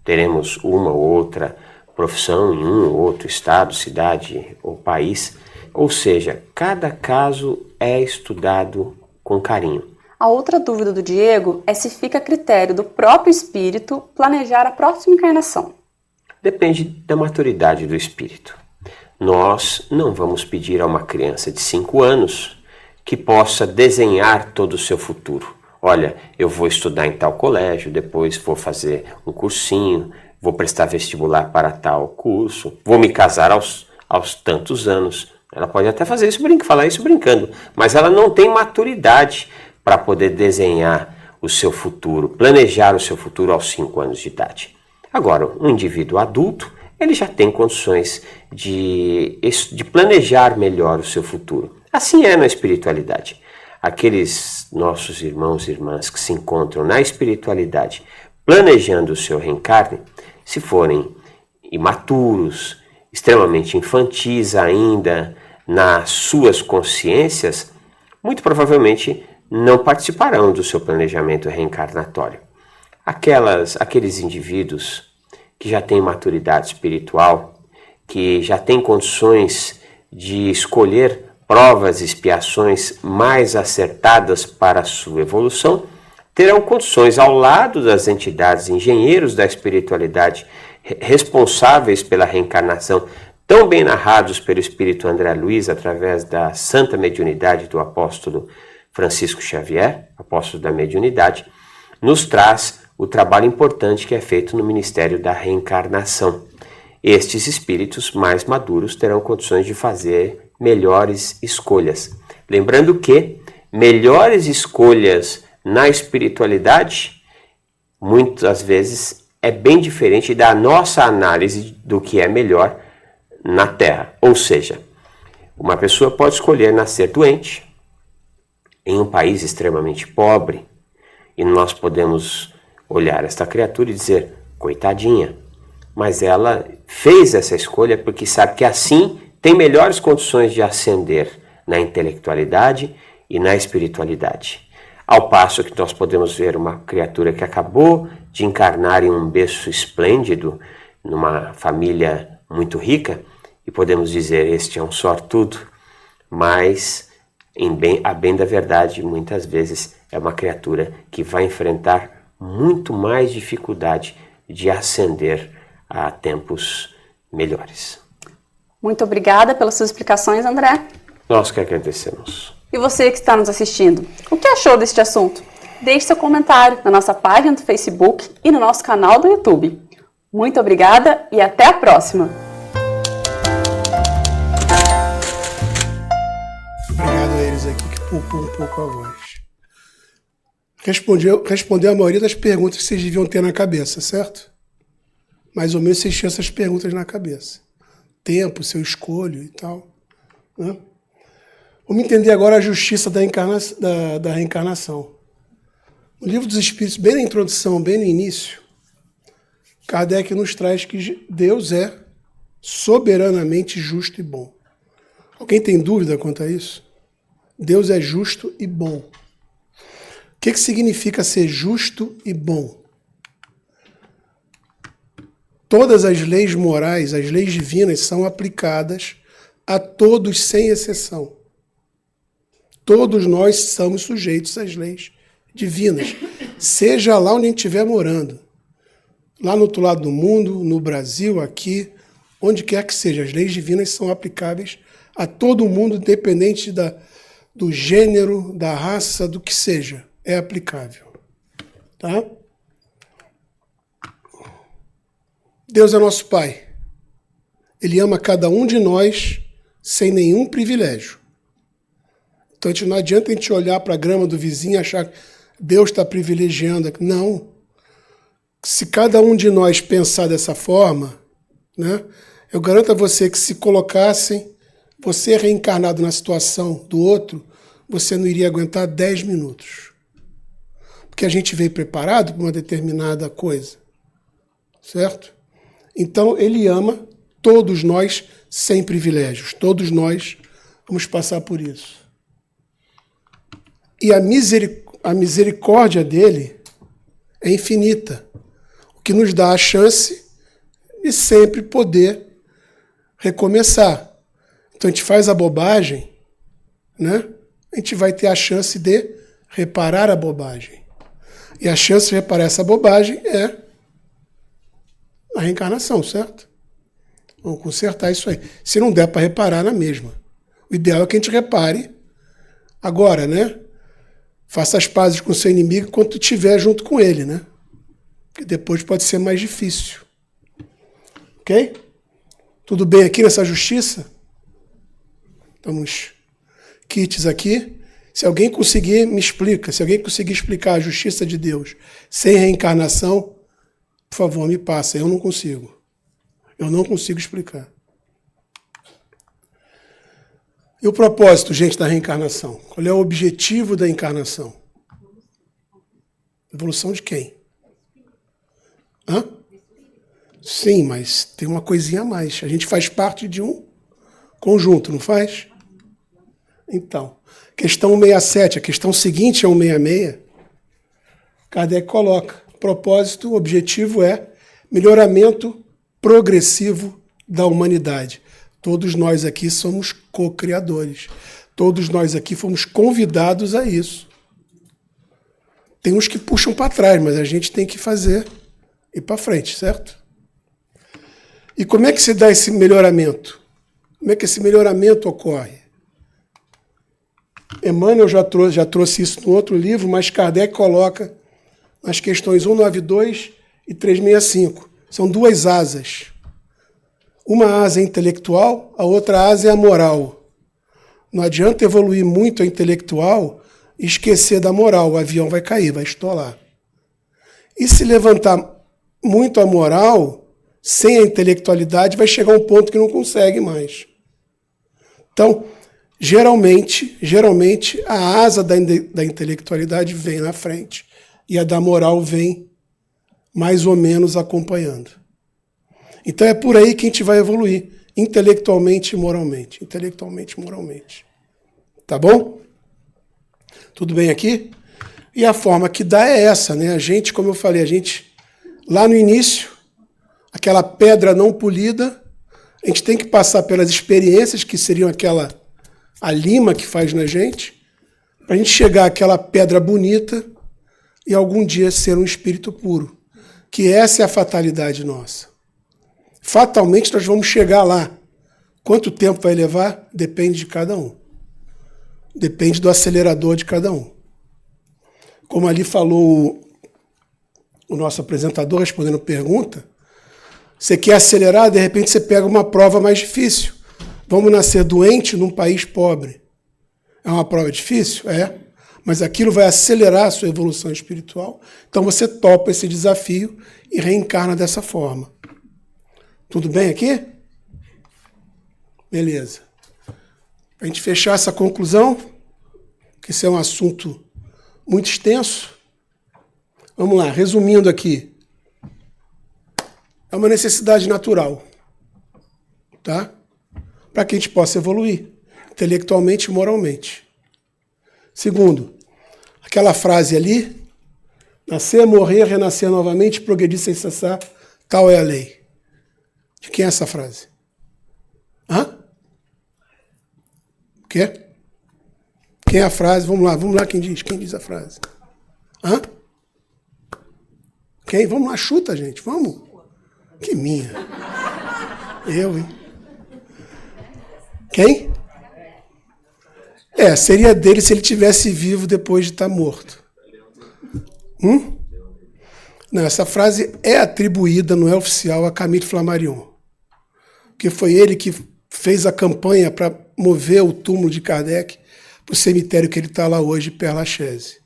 teremos uma ou outra profissão em um ou outro estado, cidade ou país. Ou seja, cada caso é estudado com carinho. A outra dúvida do Diego é se fica a critério do próprio espírito planejar a próxima encarnação. Depende da maturidade do espírito. Nós não vamos pedir a uma criança de 5 anos que possa desenhar todo o seu futuro. Olha, eu vou estudar em tal colégio, depois vou fazer um cursinho, vou prestar vestibular para tal curso, vou me casar aos tantos anos. Ela pode até fazer isso, falar isso brincando, mas ela não tem maturidade para poder desenhar o seu futuro, planejar o seu futuro aos 5 anos de idade. Agora, um indivíduo adulto, ele já tem condições de planejar melhor o seu futuro. Assim é na espiritualidade. Aqueles nossos irmãos e irmãs que se encontram na espiritualidade planejando o seu reencarne, se forem imaturos, extremamente infantis ainda nas suas consciências, muito provavelmente não participarão do seu planejamento reencarnatório. Aqueles indivíduos que já têm maturidade espiritual, que já têm condições de escolher provas e expiações mais acertadas para a sua evolução, terão condições ao lado das entidades engenheiros da espiritualidade responsáveis pela reencarnação, tão bem narrados pelo Espírito André Luiz através da santa mediunidade do apóstolo Francisco Xavier, apóstolo da mediunidade, nos traz o trabalho importante que é feito no Ministério da Reencarnação. Estes espíritos mais maduros terão condições de fazer melhores escolhas. Lembrando que melhores escolhas na espiritualidade, muitas vezes, é bem diferente da nossa análise do que é melhor na Terra. Ou seja, uma pessoa pode escolher nascer doente em um país extremamente pobre e nós podemos olhar esta criatura e dizer, coitadinha, mas ela fez essa escolha porque sabe que assim tem melhores condições de ascender na intelectualidade e na espiritualidade. Ao passo que nós podemos ver uma criatura que acabou de encarnar em um berço esplêndido, numa família muito rica, e podemos dizer, este é um sortudo, mas, a bem da verdade, muitas vezes é uma criatura que vai enfrentar muito mais dificuldade de ascender a tempos melhores. Muito obrigada pelas suas explicações, André. Nós que agradecemos. E você que está nos assistindo, o que achou deste assunto? Deixe seu comentário na nossa página do Facebook e no nosso canal do YouTube. Muito obrigada e até a próxima! Obrigado a eles aqui que poupou um pouco a voz. Respondeu a maioria das perguntas que vocês deviam ter na cabeça, certo? Mais ou menos vocês tinham essas perguntas na cabeça. Tempo, se eu escolho e tal, né? Vamos entender agora a justiça da reencarnação. No Livro dos Espíritos, bem na introdução, bem no início, Kardec nos traz que Deus é soberanamente justo e bom. Alguém tem dúvida quanto a isso? Deus é justo e bom. O que significa ser justo e bom? Todas as leis morais, as leis divinas, são aplicadas a todos sem exceção. Todos nós somos sujeitos às leis divinas, seja lá onde a gente estiver morando. Lá no outro lado do mundo, no Brasil, aqui, onde quer que seja, as leis divinas são aplicáveis a todo mundo, independente do gênero, da raça, do que seja. É aplicável. Tá? Deus é nosso Pai. Ele ama cada um de nós sem nenhum privilégio. Então não adianta a gente olhar para a grama do vizinho e achar que Deus está privilegiando. Não. Se cada um de nós pensar dessa forma, né, eu garanto a você que se colocassem você reencarnado na situação do outro, você não iria aguentar 10 minutos. Porque a gente veio preparado para uma determinada coisa. Certo? Então, ele ama todos nós sem privilégios. Todos nós vamos passar por isso. E a misericórdia dele é infinita, o que nos dá a chance de sempre poder recomeçar. Então a gente faz a bobagem, né? A gente vai ter a chance de reparar a bobagem. E a chance de reparar essa bobagem é a reencarnação, certo? Vamos consertar isso aí. Se não der para reparar, na mesma. O ideal é que a gente repare agora, né? Faça as pazes com o seu inimigo enquanto estiver junto com ele, né? Porque depois pode ser mais difícil. Ok? Tudo bem aqui nessa justiça? Estamos quites aqui. Se alguém conseguir, me explica. Se alguém conseguir explicar a justiça de Deus sem reencarnação, por favor, me passa. Eu não consigo. Eu não consigo explicar. E o propósito, gente, da reencarnação? Qual é o objetivo da encarnação? Evolução de quem? Hã? Sim, mas tem uma coisinha a mais. A gente faz parte de um conjunto, não faz? Então, questão 167, a questão seguinte é 166. Kardec coloca, propósito, o objetivo é melhoramento progressivo da humanidade. Todos nós aqui somos co-criadores. Todos nós aqui fomos convidados a isso. Tem uns que puxam para trás, mas a gente tem que fazer ir para frente, certo? E como é que se dá esse melhoramento? Como é que esse melhoramento ocorre? Emmanuel já trouxe isso no outro livro, mas Kardec coloca nas questões 192 e 365. São duas asas. Uma asa é intelectual, a outra asa é a moral. Não adianta evoluir muito a intelectual e esquecer da moral. O avião vai cair, vai estolar. E se levantar muito a moral, sem a intelectualidade, vai chegar a um ponto que não consegue mais. Então, geralmente a asa da intelectualidade vem na frente e a da moral vem mais ou menos acompanhando. Então é por aí que a gente vai evoluir, intelectualmente e moralmente. Intelectualmente e moralmente. Tá bom? Tudo bem aqui? E a forma que dá é essa, né? A gente, como eu falei, lá no início, aquela pedra não polida, a gente tem que passar pelas experiências, que seriam a lima que faz na gente, para a gente chegar àquela pedra bonita e algum dia ser um espírito puro. Que essa é a fatalidade nossa. Fatalmente nós vamos chegar lá. Quanto tempo vai levar? Depende de cada um. Depende do acelerador de cada um. Como ali falou o nosso apresentador respondendo pergunta, você quer acelerar, de repente você pega uma prova mais difícil. Vamos nascer doente num país pobre. É uma prova difícil? É. Mas aquilo vai acelerar a sua evolução espiritual. Então você topa esse desafio e reencarna dessa forma. Tudo bem aqui? Beleza. Para a gente fechar essa conclusão, que esse é um assunto muito extenso, vamos lá, resumindo aqui. É uma necessidade natural, tá? Para que a gente possa evoluir, intelectualmente e moralmente. Segundo, aquela frase ali, nascer, morrer, renascer novamente, progredir sem cessar, tal é a lei. De quem é essa frase? Hã? O quê? Quem é a frase? Vamos lá, quem diz a frase? Hã? Quem? Vamos lá, chuta, gente, vamos. Que minha. Eu, hein? Quem? Seria dele se ele tivesse vivo depois de estar morto. Não, essa frase é atribuída, não é oficial, a Camille Flammarion. Porque foi ele que fez a campanha para mover o túmulo de Kardec para o cemitério que ele está lá hoje, Père Lachaise.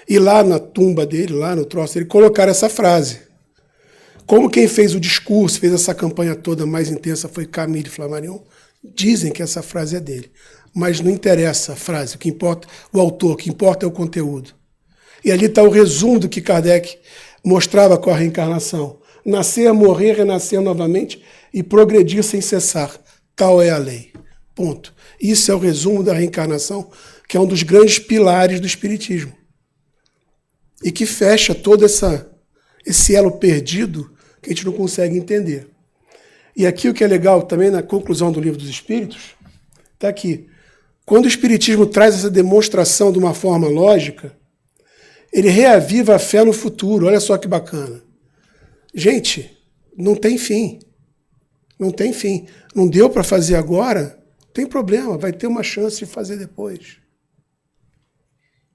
E lá na tumba dele, lá no troço dele, colocaram essa frase. Como quem fez o discurso, fez essa campanha toda mais intensa foi Camille Flammarion, dizem que essa frase é dele. Mas não interessa a frase, o que importa o autor, o que importa é o conteúdo. E ali está o resumo do que Kardec mostrava com a reencarnação. Nascer, morrer, renascer novamente e progredir sem cessar. Tal é a lei. Ponto. Isso é o resumo da reencarnação, que é um dos grandes pilares do Espiritismo. E que fecha todo esse elo perdido que a gente não consegue entender. E aqui o que é legal também na conclusão do Livro dos Espíritos, está aqui. Quando o Espiritismo traz essa demonstração de uma forma lógica, ele reaviva a fé no futuro. Olha só que bacana. Gente, não tem fim. Não tem fim. Não deu para fazer agora? Não tem problema, vai ter uma chance de fazer depois.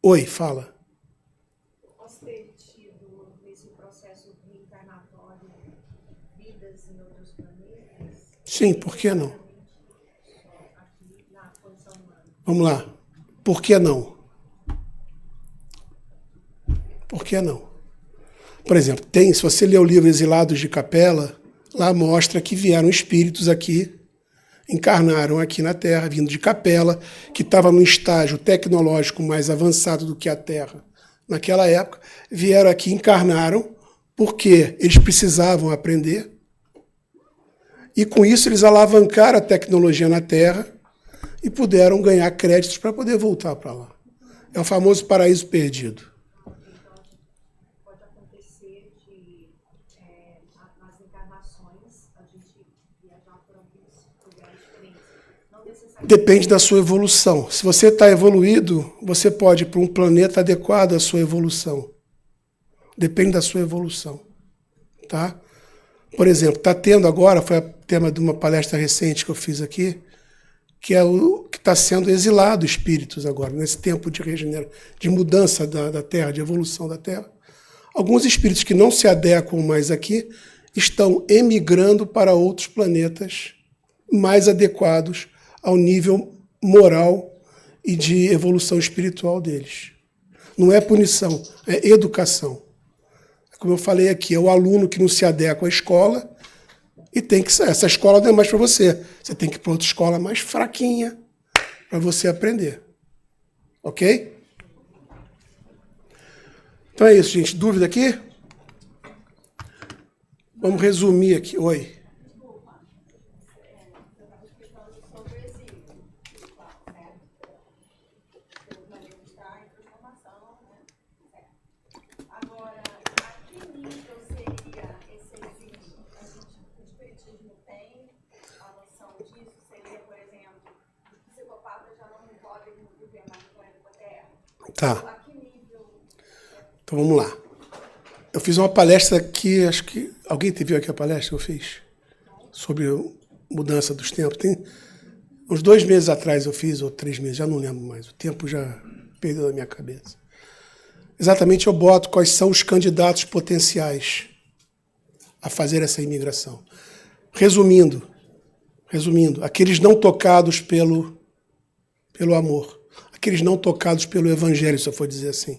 Oi, fala. Posso ter tido, nesse processo reencarnatório, vidas em outros planetas? Sim, por que não? Vamos lá. Por que não? Por que não? Por exemplo, se você ler o livro Exilados de Capela, lá mostra que vieram espíritos aqui, encarnaram aqui na Terra, vindo de Capela, que estava num estágio tecnológico mais avançado do que a Terra naquela época, vieram aqui, encarnaram, porque eles precisavam aprender, e com isso eles alavancaram a tecnologia na Terra e puderam ganhar créditos para poder voltar para lá. É o famoso paraíso perdido. Pode acontecer de, nas encarnações, a gente viajar por alguns lugares diferentes. Não necessariamente. Depende da sua evolução. Se você está evoluído, você pode ir para um planeta adequado à sua evolução. Depende da sua evolução. Tá? Por exemplo, está tendo agora, foi o tema de uma palestra recente que eu fiz aqui, que é o que está sendo exilado espíritos agora, nesse tempo de mudança da Terra, de evolução da Terra. Alguns espíritos que não se adequam mais aqui estão emigrando para outros planetas mais adequados ao nível moral e de evolução espiritual deles. Não é punição, é educação. Como eu falei aqui, é o aluno que não se adequa à escola e tem que sair. Essa escola não é mais para você. Você tem que ir para outra escola mais fraquinha para você aprender. Ok? Então é isso, gente. Dúvida aqui? Vamos resumir aqui. Oi. Tá. Então vamos lá. Eu fiz uma palestra aqui, acho que... Alguém viu aqui a palestra que eu fiz? Sobre mudança dos tempos. Tem uns 2 meses atrás eu fiz, ou 3 meses, já não lembro mais. O tempo já perdeu da minha cabeça. Exatamente eu boto quais são os candidatos potenciais a fazer essa imigração. Resumindo, aqueles não tocados pelo amor. Aqueles não tocados pelo Evangelho, se eu for dizer assim.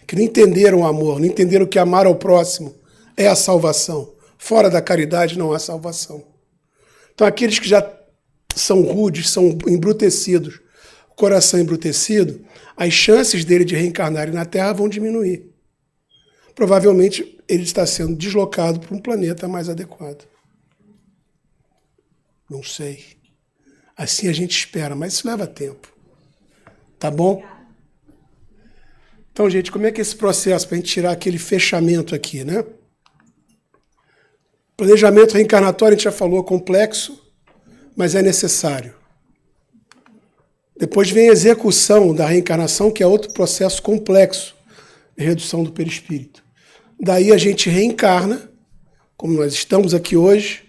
Que não entenderam o amor, não entenderam que amar ao próximo é a salvação. Fora da caridade não há salvação. Então, aqueles que já são rudes, são embrutecidos, o coração embrutecido, as chances dele de reencarnarem na Terra vão diminuir. Provavelmente ele está sendo deslocado para um planeta mais adequado. Não sei. Assim a gente espera, mas isso leva tempo. Tá bom? Então, gente, como é que é esse processo para a gente tirar aquele fechamento aqui, né? Planejamento reencarnatório, a gente já falou, complexo, mas é necessário. Depois vem a execução da reencarnação, que é outro processo complexo de redução do perispírito. Daí a gente reencarna, como nós estamos aqui hoje,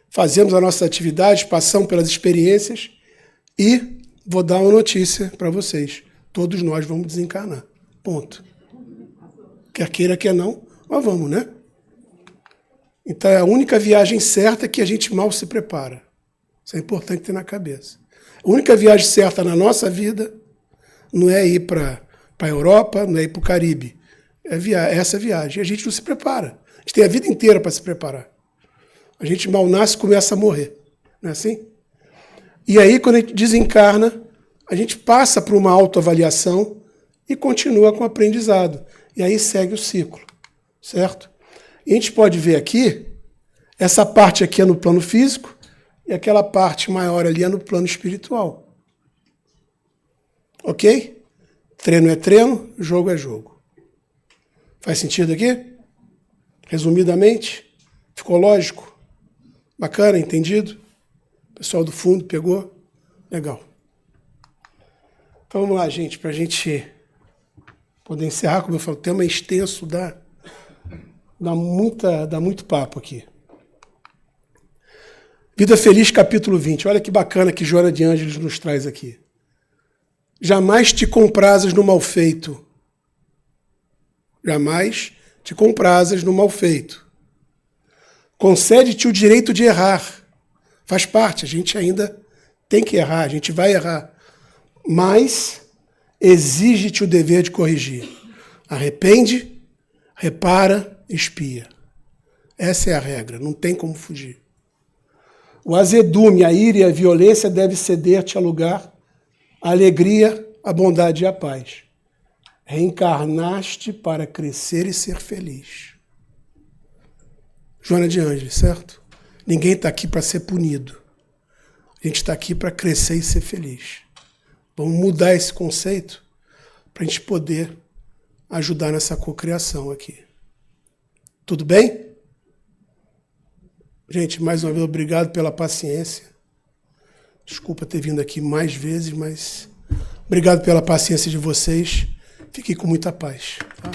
fazemos as nossas atividades, passamos pelas experiências e vou dar uma notícia para vocês. Todos nós vamos desencarnar. Ponto. Quer queira, quer não, mas vamos, né? Então é a única viagem certa que a gente mal se prepara. Isso é importante ter na cabeça. A única viagem certa na nossa vida não é ir para a Europa, não é ir para o Caribe. É essa viagem. A gente não se prepara. A gente tem a vida inteira para se preparar. A gente mal nasce e começa a morrer. Não é assim? E aí, quando a gente desencarna, a gente passa por uma autoavaliação e continua com o aprendizado. E aí segue o ciclo. Certo? E a gente pode ver aqui, essa parte aqui é no plano físico e aquela parte maior ali é no plano espiritual. Ok? Treino é treino, jogo é jogo. Faz sentido aqui? Resumidamente? Ficou lógico? Bacana, entendido? O pessoal do fundo pegou? Legal. Então vamos lá, gente, para a gente poder encerrar. Como eu falo, o tema é extenso, dá muito papo aqui. Vida Feliz, capítulo 20. Olha que bacana que Joana de Ângeles nos traz aqui. Jamais te comprazas no mal feito. Jamais te comprazas no mal feito. Concede-te o direito de errar. Faz parte, a gente ainda tem que errar, a gente vai errar. Mas exige-te o dever de corrigir. Arrepende, repara, expia. Essa é a regra, não tem como fugir. O azedume, a ira e a violência devem ceder-te a lugar, a alegria, a bondade e a paz. Reencarnaste para crescer e ser feliz. Joana de Ângeles, certo? Ninguém está aqui para ser punido. A gente está aqui para crescer e ser feliz. Vamos mudar esse conceito para a gente poder ajudar nessa cocriação aqui. Tudo bem? Gente, mais uma vez, obrigado pela paciência. Desculpa ter vindo aqui mais vezes, mas obrigado pela paciência de vocês. Fiquem com muita paz. Tá?